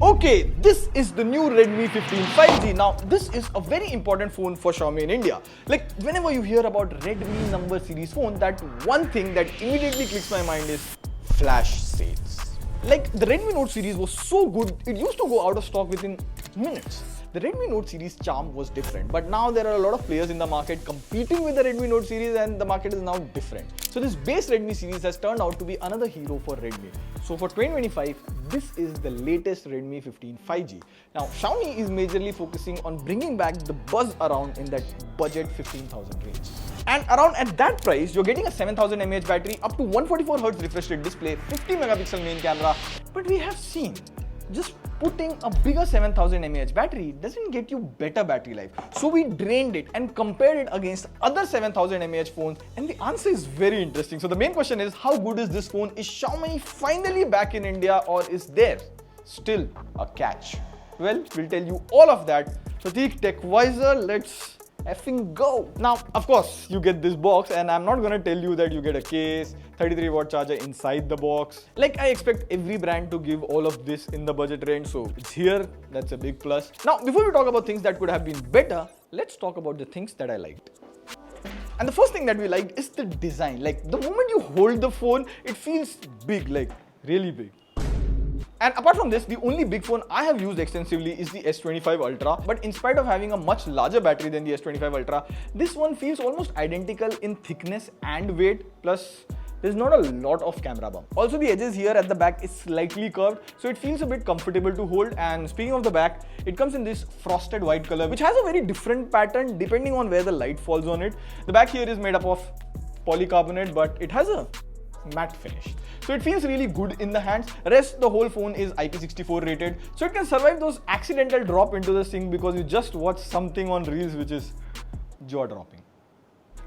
Okay, this is the new Redmi 15 5G. Now, this is a very important phone for Xiaomi in India. Like, whenever you hear about Redmi number series phone, that one thing that immediately clicks my mind is flash sales. Like, the Redmi Note series was so good, it used to go out of stock within minutes. The Redmi Note series charm was different, but now there are a lot of players in the market competing with the Redmi Note series and the market is now different. So this base Redmi series has turned out to be another hero for Redmi. So for 2025, this is the latest Redmi 15 5G. Now Xiaomi is majorly focusing on bringing back the buzz around in that budget 15,000 range. And around at that price, you're getting a 7000 mAh battery, up to 144Hz refresh rate display, 50 megapixel main camera. But we have seen just putting a bigger 7000 mAh battery doesn't get you better battery life. So we drained it and compared it against other 7000 mAh phones, and the answer is very interesting. So the main question is, how good is this phone? Is Xiaomi finally back in India, or is there still a catch? Well, we'll tell you all of that. So TechWiser, let's effing go. Now, of course, you get this box, and I'm not gonna tell you that you get a case, 33-watt charger inside the box. Like, I expect every brand to give all of this in the budget range, so it's here. That's a big plus. Now, before we talk about things that could have been better, let's talk about the things that I liked. And the first thing that we liked is the design. Like, the moment you hold the phone, it feels big, like really big. And apart from this, the only big phone I have used extensively is the S25 Ultra. But in spite of having a much larger battery than the S25 Ultra, this one feels almost identical in thickness and weight. Plus, there's not a lot of camera bump. Also, the edges here at the back is slightly curved, so it feels a bit comfortable to hold. And speaking of the back, it comes in this frosted white color, which has a very different pattern depending on where the light falls on it. The back here is made up of polycarbonate, but it has a matte finish. So it feels really good in the hands. Rest, the whole phone is IP64 rated, so it can survive those accidental drop into the sink because you just watch something on Reels which is jaw-dropping.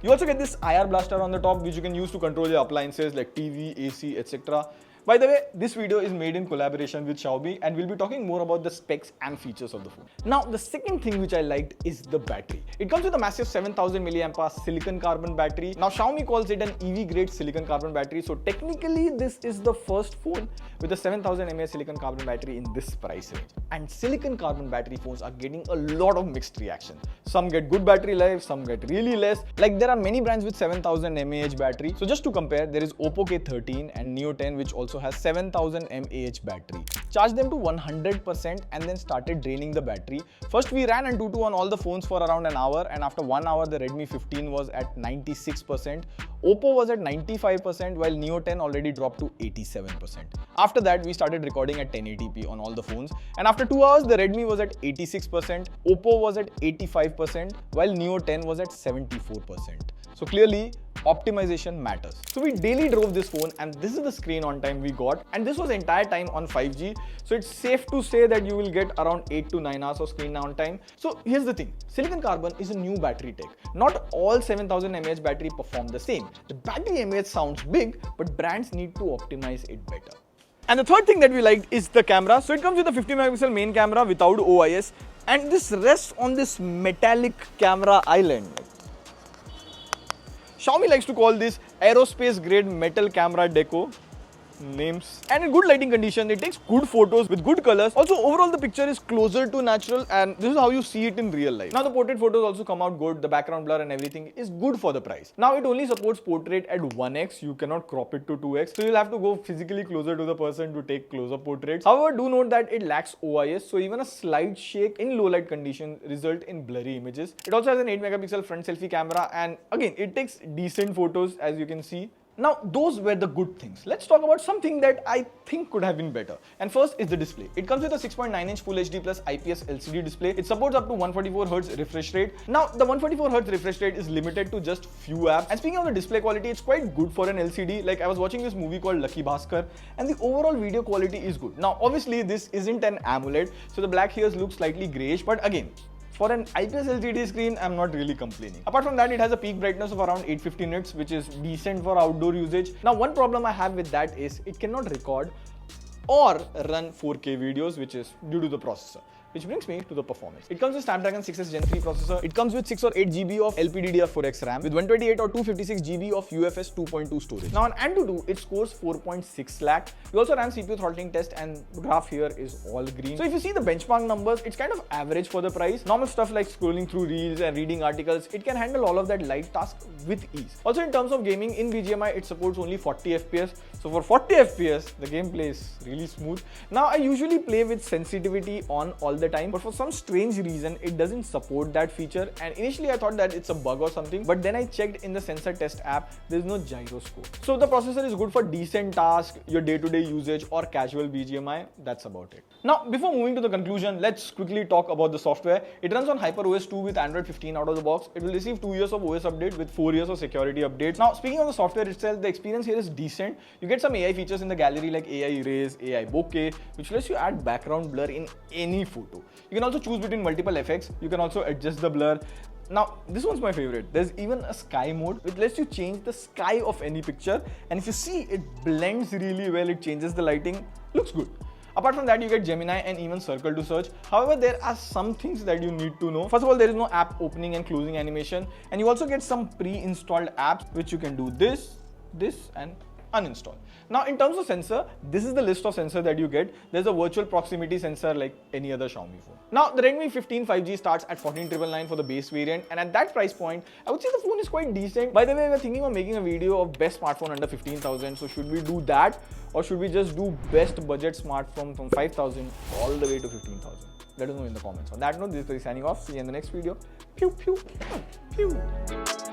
You also get this IR blaster on the top, which you can use to control your appliances like TV, AC, etc. By the way, this video is made in collaboration with Xiaomi, and we'll be talking more about the specs and features of the phone. Now, the second thing which I liked is the battery. It comes with a massive 7000 mAh silicon carbon battery. Now, Xiaomi calls it an EV grade silicon carbon battery. So technically, this is the first phone with a 7000 mAh silicon carbon battery in this price range. And silicon carbon battery phones are getting a lot of mixed reaction. Some get good battery life, some get really less. Like, there are many brands with 7000 mAh battery. So just to compare, there is Oppo K13 and Neo 10, which also has 7000 mAh battery. Charged them to 100% and then started draining the battery. First, we ran Antutu on all the phones for around an hour, and after 1 hour, the Redmi 15 was at 96%. Oppo was at 95%, while Neo 10 already dropped to 87%. After that, we started recording at 1080p on all the phones, and after 2 hours, the Redmi was at 86%, Oppo was at 85%, while Neo 10 was at 74%. So clearly, optimization matters. So we daily drove this phone, and this is the screen on time we got, and this was entire time on 5G. So it's safe to say that you will get around 8 to 9 hours of screen on time. So here's the thing, silicon carbon is a new battery tech. Not all 7000 mAh battery perform the same. The battery mAh sounds big, but brands need to optimize it better. And the third thing that we liked is the camera. So it comes with a 50 megapixel main camera without OIS, and this rests on this metallic camera island. Xiaomi likes to call this aerospace grade metal camera deco. Names. And in good lighting condition, it takes good photos with good colors. Also, overall the picture is closer to natural, and this is how you see it in real life. Now, the portrait photos also come out good. The background blur and everything is good for the price. Now, it only supports portrait at 1x. You cannot crop it to 2x. So you'll have to go physically closer to the person to take close-up portraits. However, do note that it lacks OIS. So even a slight shake in low light condition result in blurry images. It also has an 8 megapixel front selfie camera, and again, it takes decent photos, as you can see. Now, those were the good things. Let's talk about something that I think could have been better. And first is the display. It comes with a 6.9-inch Full HD Plus IPS LCD display. It supports up to 144Hz refresh rate. Now, the 144Hz refresh rate is limited to just few apps. And speaking of the display quality, it's quite good for an LCD. Like, I was watching this movie called Lucky Bhaskar, and the overall video quality is good. Now, obviously, this isn't an AMOLED, so the black hairs look slightly grayish, but again, for an IPS LCD screen, I'm not really complaining. Apart from that, it has a peak brightness of around 850 nits, which is decent for outdoor usage. Now, one problem I have with that is it cannot record or run 4K videos, which is due to the processor. Which brings me to the performance. It comes with Snapdragon 6s Gen 3 processor. It comes with 6 or 8 GB of LPDDR4X RAM with 128 or 256 GB of UFS 2.2 storage. Now on Antutu, it scores 4.6 lakh. We also ran CPU throttling test and the graph here is all green. So if you see the benchmark numbers, it's kind of average for the price. Normal stuff like scrolling through reels and reading articles, it can handle all of that light task with ease. Also in terms of gaming, in BGMI, it supports only 40 FPS. So for 40 FPS, the gameplay is really smooth. Now I usually play with sensitivity on all the time, but for some strange reason it doesn't support that feature, and initially I thought that it's a bug or something, but then I checked in the sensor test app, there's no gyroscope. So the processor is good for decent tasks, your day-to-day usage or casual BGMI. That's about it. Now before moving to the conclusion, let's quickly talk about the software. It runs on HyperOS 2 with Android 15 out of the box. It will receive 2 years of OS update with 4 years of security updates. Now speaking of the software itself, the experience here is decent. You get some AI features in the gallery like AI erase, AI bokeh, which lets you add background blur in any photo. You can also choose between multiple effects. You can also adjust the blur. Now, this one's my favorite. There's even a sky mode which lets you change the sky of any picture. And if you see, it blends really well. It changes the lighting. Looks good. Apart from that, you get Gemini and even Circle to search. However, there are some things that you need to know. First of all, there is no app opening and closing animation. And you also get some pre-installed apps which you can do this, and uninstall. Now in terms of sensor, this is the list of sensors that you get. There's a virtual proximity sensor like any other Xiaomi phone. Now the Redmi 15 5G starts at 14,999 for the base variant, and at that price point, I would say the phone is quite decent. By the way, we're thinking of making a video of best smartphone under 15,000. So should we do that, or should we just do best budget smartphone from 5,000 all the way to 15,000? Let us know in the comments. On that note, this is signing off. See you in the next video. Pew pew pew pew.